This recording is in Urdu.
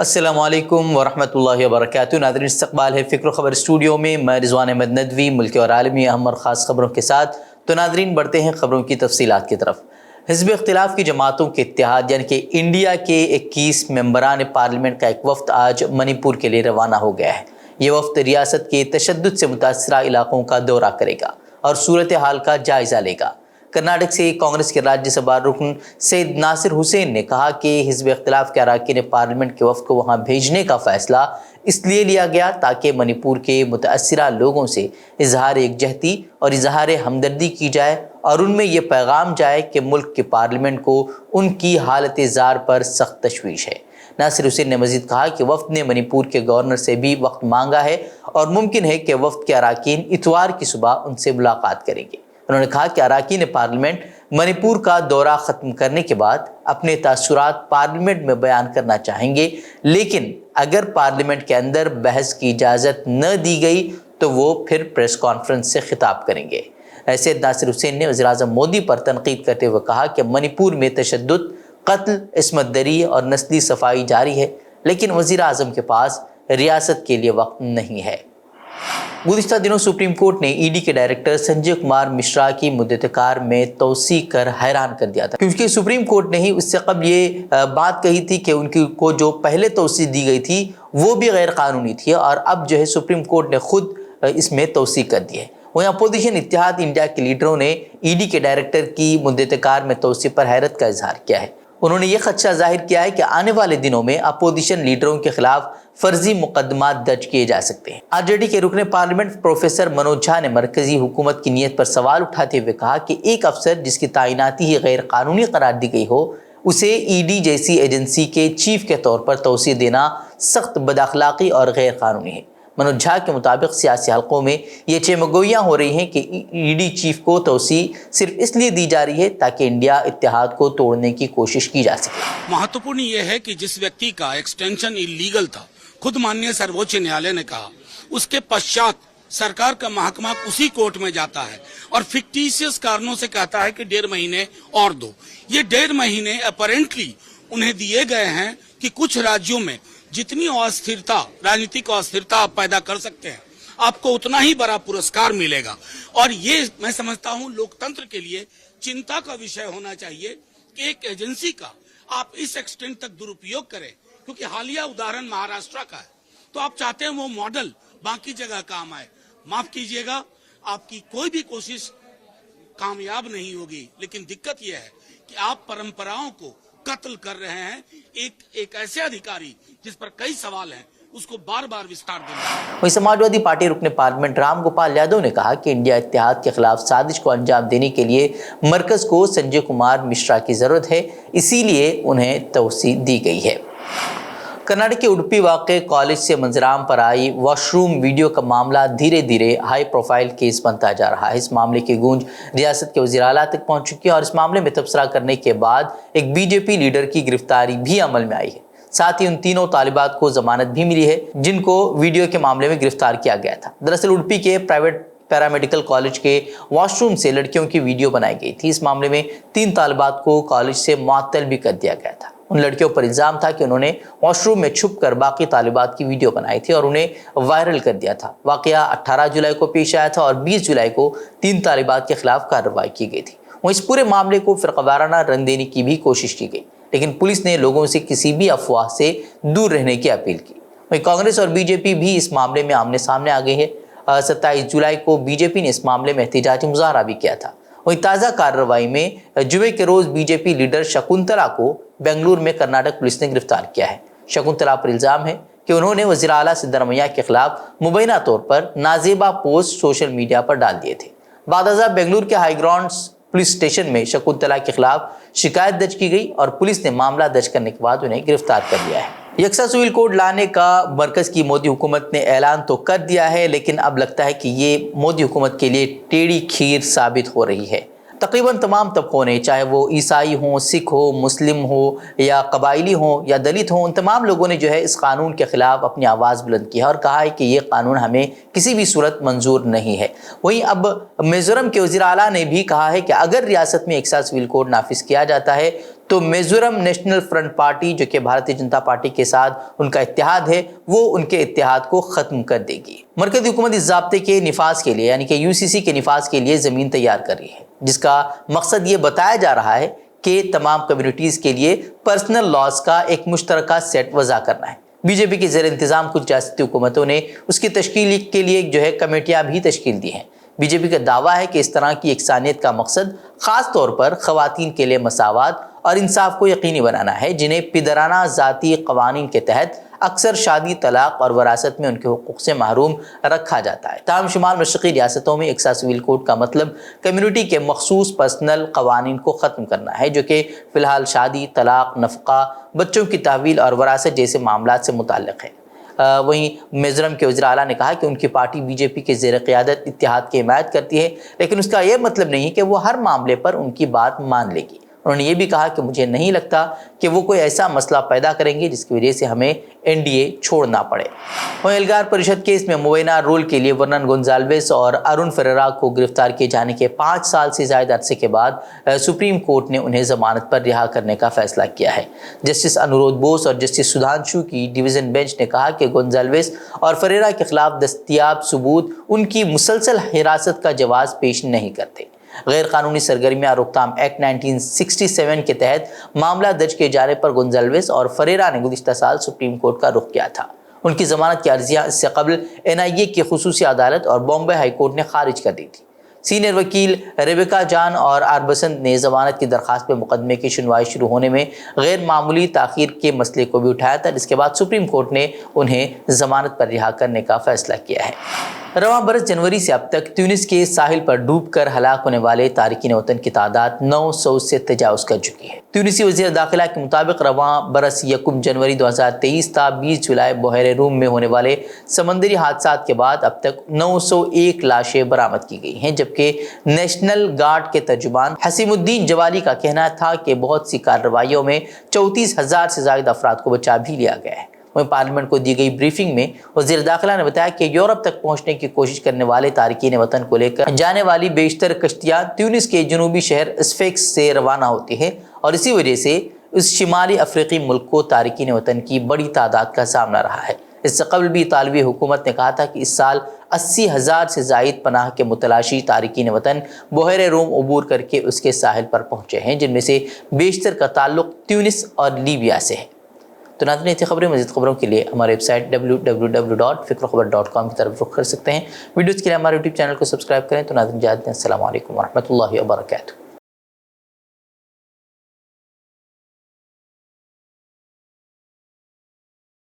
السلام علیکم ورحمۃ اللہ وبرکاتہ۔ ناظرین، استقبال ہے فکر و خبر اسٹوڈیو میں، میں رضوان احمد ندوی ملکی اور عالمی اہم اور خاص خبروں کے ساتھ۔ تو ناظرین، بڑھتے ہیں خبروں کی تفصیلات کی طرف۔ حزب اختلاف کی جماعتوں کے اتحاد یعنی کہ انڈیا کے 21 ممبران پارلیمنٹ کا ایک وفد آج منی پور کے لیے روانہ ہو گیا ہے۔ یہ وفد ریاست کے تشدد سے متاثرہ علاقوں کا دورہ کرے گا اور صورتحال کا جائزہ لے گا۔ کرناٹک سے کانگریس کے راجیہ سبھا رکن سید ناصر حسین نے کہا کہ حزب اختلاف کے اراکین پارلیمنٹ کے وفد کو وہاں بھیجنے کا فیصلہ اس لیے لیا گیا تاکہ منی پور کے متاثرہ لوگوں سے اظہار یکجہتی اور اظہار ہمدردی کی جائے اور ان میں یہ پیغام جائے کہ ملک کے پارلیمنٹ کو ان کی حالت زار پر سخت تشویش ہے۔ ناصر حسین نے مزید کہا کہ وفد نے منی پور کے گورنر سے بھی وقت مانگا ہے اور ممکن ہے کہ وفد کے اراکین اتوار کی صبح ان سے ملاقات کریں گے۔ انہوں نے کہا کہ اراکین پارلیمنٹ منی پور کا دورہ ختم کرنے کے بعد اپنے تاثرات پارلیمنٹ میں بیان کرنا چاہیں گے، لیکن اگر پارلیمنٹ کے اندر بحث کی اجازت نہ دی گئی تو وہ پھر پریس کانفرنس سے خطاب کریں گے۔ سید ناصر حسین نے وزیر اعظم مودی پر تنقید کرتے ہوئے کہا کہ منی پور میں تشدد، قتل، عصمت دری اور نسلی صفائی جاری ہے، لیکن وزیر اعظم کے پاس ریاست کے لیے وقت نہیں ہے۔ گزشتہ دنوں سپریم کورٹ نے ای ڈی کے ڈائریکٹر سنجے کمار مشرا کی مدت کار میں توسیع کر حیران کر دیا تھا، کیونکہ سپریم کورٹ نے ہی اس سے قبل یہ بات کہی تھی کہ ان کو جو پہلے توسیع دی گئی تھی وہ بھی غیر قانونی تھی، اور اب جو ہے سپریم کورٹ نے خود اس میں توسیع کر دی ہے۔ وہیں اپوزیشن اتحاد انڈیا کے لیڈروں نے ای ڈی کے ڈائریکٹر کی مدت کار میں توسیع پر حیرت کا اظہار کیا ہے۔ انہوں نے یہ خدشہ ظاہر کیا ہے کہ آنے والے دنوں میں اپوزیشن لیڈروں کے خلاف فرضی مقدمات درج کیے جا سکتے ہیں۔ آر جے ڈی کے رکن پارلیمنٹ پروفیسر منوج جھا نے مرکزی حکومت کی نیت پر سوال اٹھاتے ہوئے کہا کہ ایک افسر جس کی تعیناتی ہی غیر قانونی قرار دی گئی ہو، اسے ای ڈی جیسی ایجنسی کے چیف کے طور پر توسیع دینا سخت بد اخلاقی اور غیر قانونی ہے۔ منوج جھا کے مطابق سیاسی حلقوں میں یہ چمگوئیاں ہو رہی ہیں کہ ای ڈی چیف کو توسیع صرف اس لیے دی جا رہی ہے تاکہ انڈیا اتحاد کو توڑنے کی کوشش کی جا سکے۔ مہتوپورن یہ ہے کہ جس ویکتی کا ایکسٹینشن انلیگل تھا، خود ماننیہ سرووچ نیالے نے کہا، اس کے پشچات سرکار کا محکمہ اسی کورٹ میں جاتا ہے اور فکٹیشیس کارنوں سے کہتا ہے کہ 1.5 مہینے اور دو۔ یہ 1.5 مہینے اپیرنٹلی انہیں دیے گئے ہیں کہ کچھ راجیوں میں جتنی استھرتا، راجنیتک استھرتا آپ پیدا کر سکتے ہیں، آپ کو اتنا ہی بڑا پرسکار ملے گا۔ اور یہ میں سمجھتا ہوں لوکتنتر کے لیے چنتا کا وشے ہونا چاہیے کہ ایک ایجنسی کا آپ اس ایکسٹینٹ تک درپیوگ کریں، کیونکہ حالیہ ادھارن مہاراشٹر کا ہے، تو آپ چاہتے ہیں وہ ماڈل باقی جگہ کام آئے۔ معاف کیجئے گا، آپ کی کوئی بھی کوشش کامیاب نہیں ہوگی، لیکن دقت یہ ہے کہ آپ پرمپراؤں کو قتل کر رہے ہیں۔ ایک ایسے ادھیکاری جس پر کئی سوال ہیں، اس کو بار بار وستار دینا۔ وہیں سماجوادی پارٹی رکن پارلیمنٹ رام گوپال یادو نے کہا کہ انڈیا اتحاد کے خلاف سازش کو انجام دینے کے لیے مرکز کو سنجے کمار مشرا کی ضرورت ہے، اسی لیے انہیں توسیع دی گئی ہے۔ کرناٹک کے اڈپی واقع کالج سے منظرعام پر آئی واش روم ویڈیو کا معاملہ دھیرے دھیرے ہائی پروفائل کیس بنتا جا رہا ہے۔ اس معاملے کی گونج ریاست کے وزیر اعلیٰ تک پہنچ چکی ہے اور اس معاملے میں تبصرہ کرنے کے بعد ایک بی جے پی لیڈر کی گرفتاری بھی عمل میں آئی ہے۔ ساتھ ہی ان تینوں طالبات کو ضمانت بھی ملی ہے جن کو ویڈیو کے معاملے میں گرفتار کیا گیا تھا۔ دراصل اڈپی کے پرائیویٹ پیرامیڈیکل کالج کے واش روم سے لڑکیوں کی ویڈیو بنائی گئی تھی۔ اس معاملے میں 3 طالبات کو کالج سے معطل بھی کر دیا گیا تھا۔ ان لڑکیوں پر الزام تھا کہ انہوں نے واش روم میں چھپ کر باقی طالبات کی ویڈیو بنائی تھی اور انہیں وائرل کر دیا تھا۔ واقعہ 18 جولائی کو پیش آیا تھا اور 20 جولائی کو 3 طالبات کے خلاف کارروائی کی گئی تھی۔ وہ اس پورے معاملے کو فرقہ وارانہ رنگ دینے کی بھی کوشش کی گئی، لیکن پولیس نے لوگوں سے کسی بھی افواہ سے دور رہنے کی اپیل کی۔ وہیں کانگریس اور بی جے پی بھی اس معاملے میں آمنے سامنے آ گئی ہے۔ 27 جولائی کو بی جے پی نے اس معاملے میں احتجاجی مظاہرہ بھی کیا تھا۔ وہیں تازہ کارروائی میں جمعے کے روز B J P leader Shakuntala کو بنگلور میں کرناٹک پولیس نے گرفتار کیا ہے۔ شکنتلا پر الزام ہے کہ انہوں نے وزیر اعلیٰ سدرامیا کے خلاف مبینہ طور پر نازیبا پوسٹ سوشل میڈیا پر ڈال دیے تھے۔ بعد ازاں بنگلور کے ہائی گراؤنڈز پولیس اسٹیشن میں شکنتلا کے خلاف شکایت درج کی گئی اور پولیس نے معاملہ درج کرنے کے بعد انہیں گرفتار کر لیا ہے۔ یکساں سول کوڈ لانے کا مرکز کی مودی حکومت نے اعلان تو کر دیا ہے، لیکن اب لگتا ہے کہ یہ مودی حکومت کے لیے ٹیڑھی کھیر ثابت ہو رہی ہے۔ تقریباً تمام طبقوں نے، چاہے وہ عیسائی ہوں، سکھ ہو، مسلم ہو یا قبائلی ہوں یا دلت ہوں، ان تمام لوگوں نے جو ہے اس قانون کے خلاف اپنی آواز بلند کی ہے اور کہا ہے کہ یہ قانون ہمیں کسی بھی صورت منظور نہیں ہے۔ وہیں اب میزورم کے وزیر اعلیٰ نے بھی کہا ہے کہ اگر ریاست میں یکساں سول کوڈ نافذ کیا جاتا ہے تو میزورم نیشنل فرنٹ پارٹی جو کہ بھارتیہ جنتا پارٹی کے ساتھ ان کا اتحاد ہے وہ ان کے اتحاد کو ختم کر دے گی۔ مرکزی حکومت اس ضابطے کے نفاذ کے لیے یعنی کہ UCC کے نفاذ کے لیے زمین تیار کر رہی ہے، جس کا مقصد یہ بتایا جا رہا ہے کہ تمام کمیونٹیز کے لیے پرسنل لاز کا ایک مشترکہ سیٹ وضع کرنا ہے۔ BJP کے زیر انتظام کچھ ریاستی حکومتوں نے اس کی تشکیل کے لیے کمیٹیاں بھی تشکیل دی ہیں۔ BJP کا دعویٰ ہے کہ اس طرح کی یکسانیت کا مقصد خاص طور پر خواتین کے لیے مساوات اور انصاف کو یقینی بنانا ہے، جنہیں پدرانہ ذاتی قوانین کے تحت اکثر شادی، طلاق اور وراثت میں ان کے حقوق سے محروم رکھا جاتا ہے۔ تاہم شمال مشرقی ریاستوں میں یکساں سول کوڈ کا مطلب کمیونٹی کے مخصوص پرسنل قوانین کو ختم کرنا ہے، جو کہ فی الحال شادی، طلاق، نفقہ، بچوں کی تحویل اور وراثت جیسے معاملات سے متعلق ہے۔ وہیں میزورم کے وزیر اعلیٰ نے کہا کہ ان کی پارٹی BJP کے زیر قیادت اتحاد کی حمایت کرتی ہے، لیکن اس کا یہ مطلب نہیں کہ وہ ہر معاملے پر ان کی بات مان لے گی۔ انہوں نے یہ بھی کہا کہ مجھے نہیں لگتا کہ وہ کوئی ایسا مسئلہ پیدا کریں گے جس کی وجہ سے ہمیں NDA چھوڑنا پڑے۔ وہیں ایلگار پریشد کیس میں مبینہ رول کے لیے ورنن گونزالویس اور ارون فریرا کو گرفتار کیے جانے کے 5 سال سے زائد عرصے کے بعد سپریم کورٹ نے انہیں ضمانت پر رہا کرنے کا فیصلہ کیا ہے۔ جسٹس انورودھ بوس اور جسٹس سدھانشو کی ڈویژن بینچ نے کہا کہ گونزالویس اور فریرا کے خلاف دستیاب ثبوت ان کی مسلسل حراست کا جواز پیش نہیں کرتے۔ غیر قانونی سرگرمیاں روکتھام ایکٹ 1967 کے تحت معاملہ درج کیے جانے پر گونزالویس اور فریرا نے گزشتہ سال سپریم کورٹ کا رخ کیا تھا۔ ان کی ضمانت کی عرضیاں اس سے قبل NIA کی خصوصی عدالت اور بامبے ہائی کورٹ نے خارج کر دی تھی۔ سینئر وکیل ریبیکا جان اور آربسنت نے ضمانت کی درخواست پہ مقدمے کی سنوائی شروع ہونے میں غیر معمولی تاخیر کے مسئلے کو بھی اٹھایا تھا، جس کے بعد سپریم کورٹ نے انہیں ضمانت پر رہا کرنے کا فیصلہ کیا ہے۔ رواں برس جنوری سے اب تک تیونس کے ساحل پر ڈوب کر ہلاک ہونے والے تارکین وطن کی تعداد 900 سے تجاوز کر چکی ہے۔ تیونسی وزیر داخلہ کے مطابق رواں برس 1 جنوری 2023 تا 20 جولائی بحیرہ روم میں ہونے والے سمندری حادثات کے بعد اب تک 901 لاشیں برآمد کی گئی ہیں، جبکہ نیشنل گارڈ کے ترجمان حسیم الدین جوالی کا کہنا تھا کہ بہت سی کارروائیوں میں 34,000 سے زائد افراد کو بچا بھی لیا گیا ہے۔ وہیں پارلیمنٹ کو دی گئی بریفنگ میں وزیر داخلہ نے بتایا کہ یورپ تک پہنچنے کی کوشش کرنے والے تارکین وطن کو لے کر جانے والی بیشتر کشتیاں تیونس کے جنوبی شہر اسفیکس سے روانہ ہوتی ہیں، اور اسی وجہ سے اس شمالی افریقی ملک کو تارکین وطن کی بڑی تعداد کا سامنا رہا ہے۔ اس سے قبل بھی اطالوی حکومت نے کہا تھا کہ اس سال 80,000 سے زائد پناہ کے متلاشی تارکین وطن بحیرہ روم عبور کر کے اس کے ساحل پر پہنچے ہیں، جن میں سے بیشتر کا تعلق تیونس اور لیبیا سے ہے۔ تو ناظرین، ایسی خبریں مزید خبروں کے لیے ہمارے ویب سائٹ www.fikroخبر.com کی طرف رخ کر سکتے ہیں۔ ویڈیوز کے لیے ہمارے YouTube چینل کو سبسکرائب کریں۔ تو ناظرین، السلام علیکم ورحمۃ اللہ وبرکاتہ۔